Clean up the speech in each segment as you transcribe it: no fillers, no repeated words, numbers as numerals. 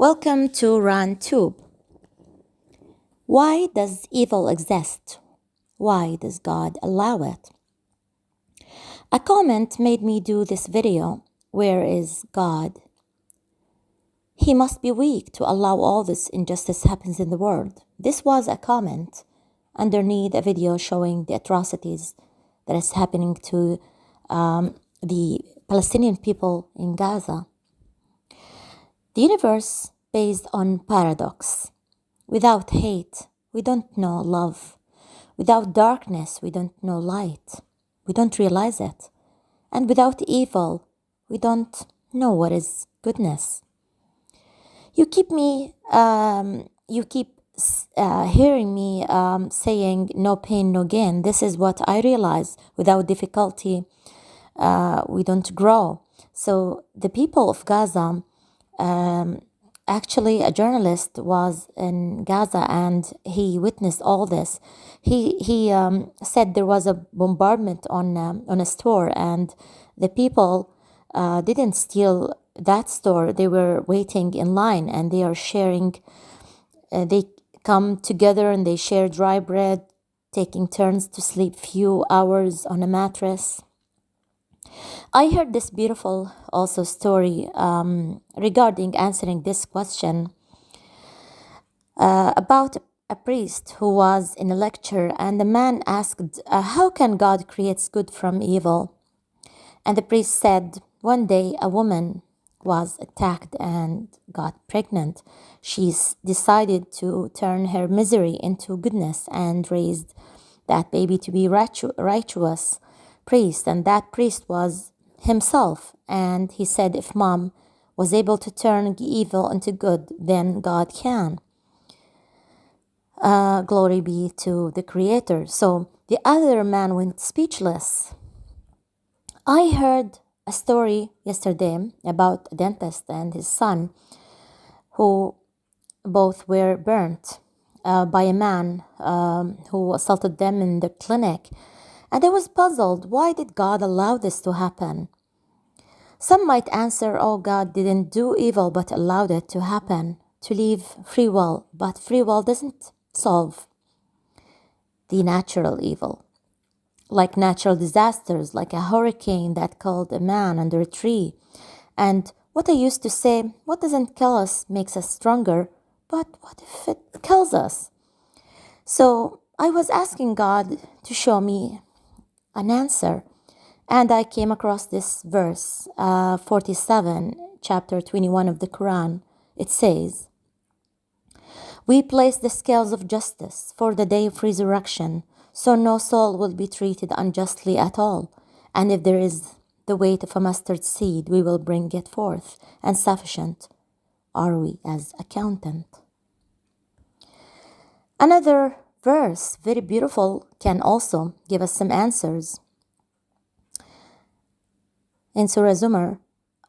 Welcome to RunTube. Why does evil exist? Why does God allow it? A comment made me do this video. Where is God? He must be weak to allow all this injustice happens in the world. This was a comment underneath a video showing the atrocities that is happening to the Palestinian people in Gaza. The universe based on paradox. Without hate, we don't know love. Without darkness, we don't know light. We don't realize it. And without evil, we don't know what is goodness. You keep hearing me saying no pain, no gain. This is what I realize. Without difficulty, we don't grow. So the people of Gaza, actually, a journalist was in Gaza and he witnessed all this. He said there was a bombardment on a store, and the people didn't steal that store. They were waiting in line, and they are sharing. They come together and they share dry bread, taking turns to sleep few hours on a mattress. I heard this beautiful also story regarding answering this question about a priest who was in a lecture, and the man asked, how can God create good from evil? And the priest said, one day a woman was attacked and got pregnant. She decided to turn her misery into goodness and raised that baby to be righteous priest, and that priest was himself. And he said, if mom was able to turn evil into good, then God can. Glory be to the Creator. So the other man went speechless. I heard a story yesterday about a dentist and his son, who both were burnt by a man who assaulted them in the clinic. And I was puzzled, why did God allow this to happen? Some might answer, oh, God didn't do evil but allowed it to happen, to leave free will. But free will doesn't solve the natural evil. Like natural disasters, like a hurricane that killed a man under a tree. And what I used to say, what doesn't kill us makes us stronger, but what if it kills us? So I was asking God to show me an answer, and I came across this verse 47, chapter 21 of the Quran. It says, we place the scales of justice for the day of resurrection, so no soul will be treated unjustly at all, and if there is the weight of a mustard seed, we will bring it forth, and sufficient are we as accountant. Another verse, very beautiful, can also give us some answers. In Surah Zumar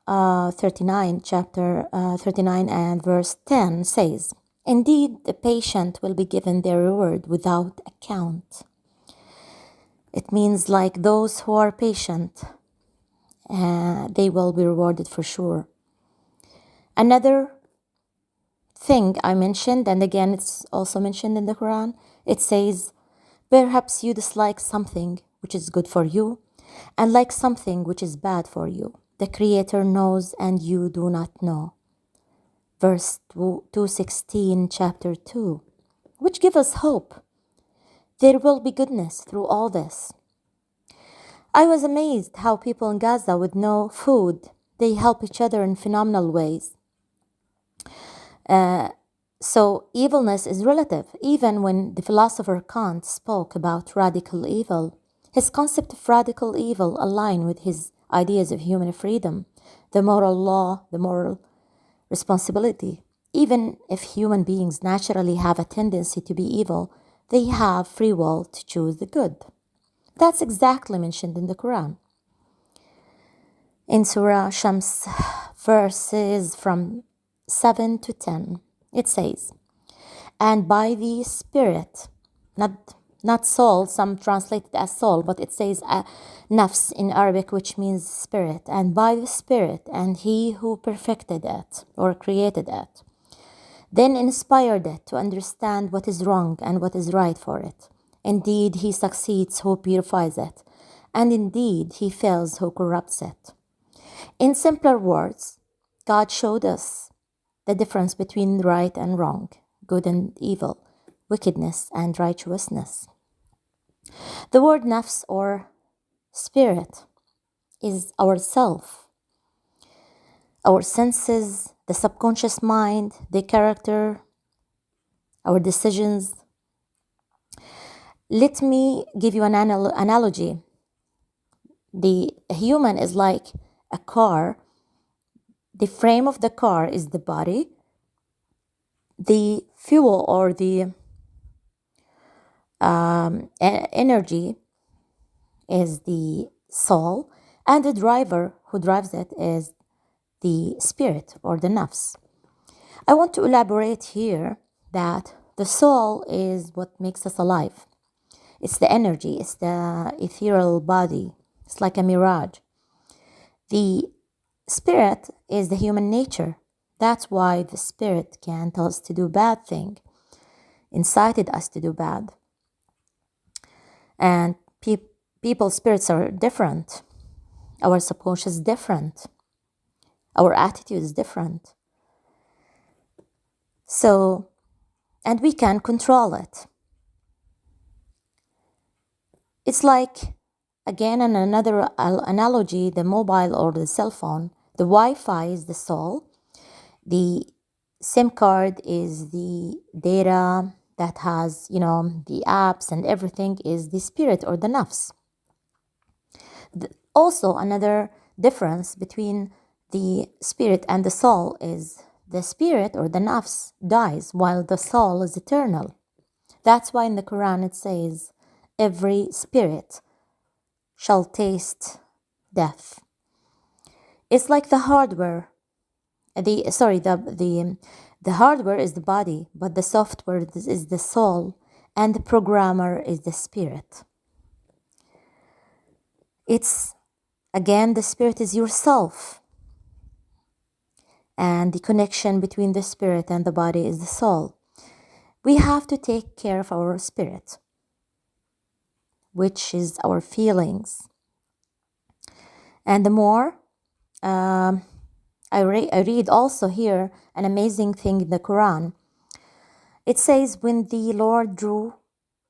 39, chapter 39 and verse 10 says, indeed, the patient will be given their reward without account. It means like those who are patient, they will be rewarded for sure. Another thing I mentioned, and again it's also mentioned in the Quran, it says, perhaps you dislike something which is good for you, and like something which is bad for you. The Creator knows and you do not know. Verse 216, chapter 2, which give us hope. There will be goodness through all this. I was amazed how people in Gaza with no food, they help each other in phenomenal ways. So evilness is relative. Even when the philosopher Kant spoke about radical evil, his concept of radical evil aligned with his ideas of human freedom, the moral law, the moral responsibility. Even if human beings naturally have a tendency to be evil, they have free will to choose the good. That's exactly mentioned in the Quran. In Surah Shams, verses from 7 to 10, it says, and by the Spirit, not soul, some translate it as soul, but it says nafs in Arabic, which means spirit, and by the Spirit, and he who perfected it or created it, then inspired it to understand what is wrong and what is right for it. Indeed, he succeeds who purifies it, and indeed, he fails who corrupts it. In simpler words, God showed us the difference between right and wrong, good and evil, wickedness and righteousness. The word nafs or spirit is our self, our senses, the subconscious mind, the character, our decisions. Let me give you an analogy. The human is like a car. The frame of the car is the body. The fuel or the energy is the soul, and the driver who drives it is the spirit or the nafs. I want to elaborate here that the soul is what makes us alive. It's the energy, it's the ethereal body. It's like a mirage. The spirit is the human nature. That's why the spirit can tell us to do bad thing, incited us to do bad. And people's spirits are different. Our subconscious is different. Our attitude is different. So, and we can control it. It's like, again, in another analogy, the mobile or the cell phone. The Wi-Fi is the soul. The SIM card is the data that has, the apps and everything is the spirit or the nafs. Also, another difference between the spirit and the soul is the spirit or the nafs dies while the soul is eternal. That's why in the Quran it says, every spirit shall taste death. It's like the hardware. The hardware is the body, but the software is the soul, and the programmer is the spirit. It's, again, the spirit is yourself, and the connection between the spirit and the body is the soul. We have to take care of our spirit, which is our feelings. And the more I read also here an amazing thing in the Quran. It says, when the Lord drew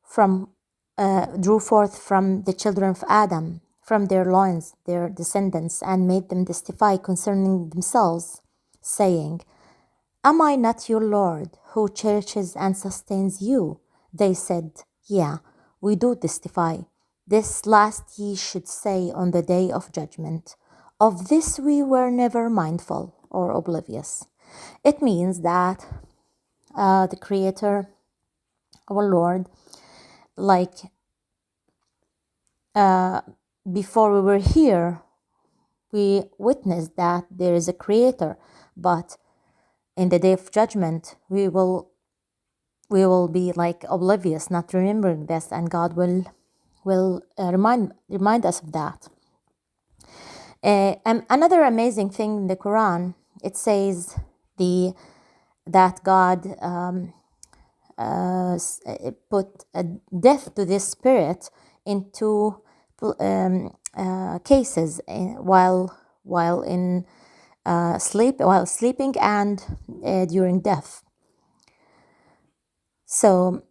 forth from the children of Adam, from their loins, their descendants, and made them testify concerning themselves, saying, am I not your Lord, who cherishes and sustains you? They said, yeah, we do testify. This last ye should say on the day of judgment. Of this we were never mindful or oblivious. It means that the Creator, our Lord, before we were here, we witnessed that there is a Creator, but in the day of judgment, we will be like oblivious, not remembering this, and God will remind us of that. And another amazing thing in the Quran, it says that God put a death to this spirit in two cases while sleeping and during death. So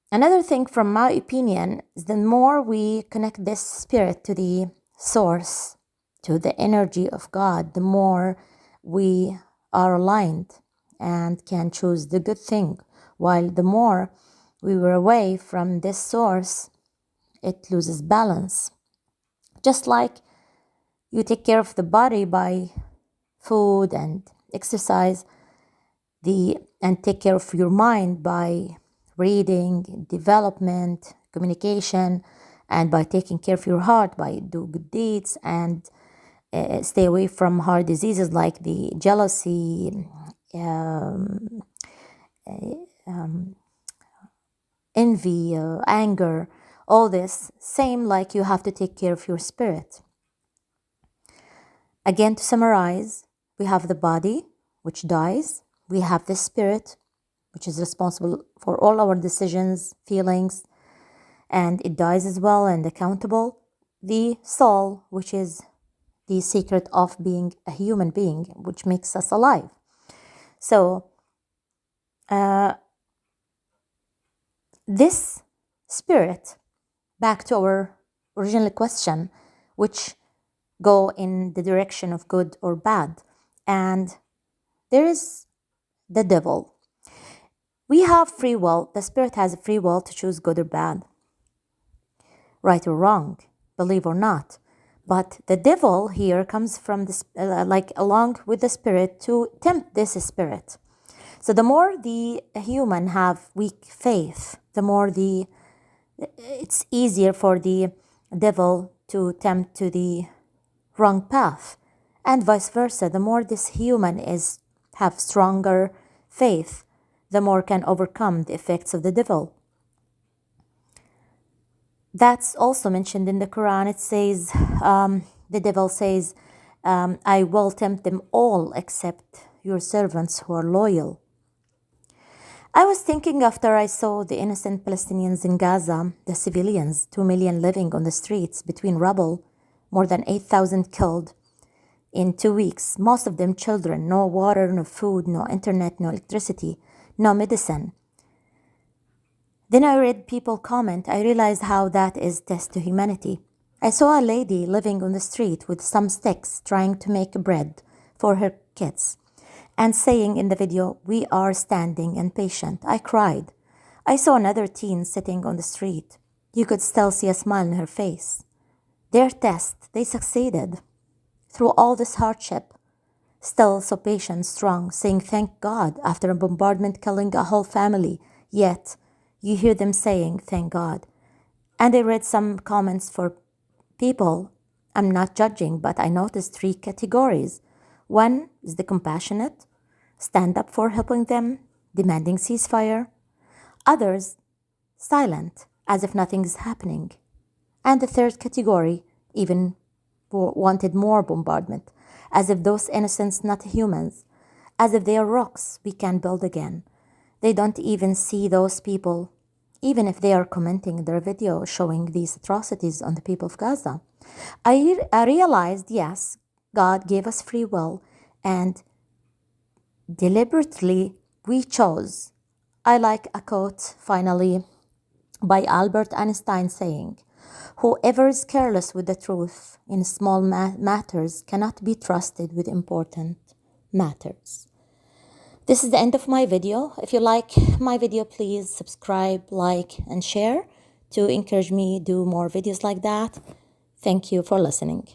another thing, from my opinion, is the more we connect this spirit to the source, to the energy of God, the more we are aligned and can choose the good thing. While the more we were away from this source, it loses balance. Just like you take care of the body by food and exercise, and take care of your mind by reading, development, communication, and by taking care of your heart by do good deeds and stay away from heart diseases like the jealousy, envy, anger, all this. Same like you have to take care of your spirit. Again, to summarize, we have the body, which dies. We have the spirit, which is responsible for all our decisions, feelings, and it dies as well and accountable. The soul, which is the secret of being a human being, which makes us alive. So this spirit, back to our original question, which go in the direction of good or bad. And there is the devil. We have free will. The spirit has a free will to choose good or bad, right or wrong, believe or not. But the devil here comes from this, along with the spirit to tempt this spirit. So the more the human have weak faith, the more it's easier for the devil to tempt to the wrong path, and vice versa. The more this human have stronger faith, the more can overcome the effects of the devil. That's also mentioned in the Quran. It says, the devil says, I will tempt them all except your servants who are loyal. I was thinking after I saw the innocent Palestinians in Gaza, the civilians, 2 million living on the streets between rubble, more than 8,000 killed in 2 weeks, most of them children, no water, no food, no internet, no electricity, no medicine. Then I read people comment. I realized how that is test to humanity. I saw a lady living on the street with some sticks trying to make bread for her kids and saying in the video, we are standing and patient. I cried. I saw another teen sitting on the street. You could still see a smile on her face. Their test, they succeeded. Through all this hardship, still so patient, strong, saying thank God after a bombardment killing a whole family. Yet, you hear them saying thank God. And I read some comments for people. I'm not judging, but I noticed 3 categories. One is the compassionate, stand up for helping them, demanding ceasefire. Others, silent, as if nothing is happening. And the third category even wanted more bombardment, as if those innocents not humans, as if they are rocks we can build again. They don't even see those people, even if they are commenting their video showing these atrocities on the people of Gaza. I realized, yes, God gave us free will, and deliberately we chose. I like a quote, finally, by Albert Einstein saying, whoever is careless with the truth in small matters cannot be trusted with important matters. This is the end of my video. If you like my video, please subscribe, like, and share to encourage me to do more videos like that. Thank you for listening.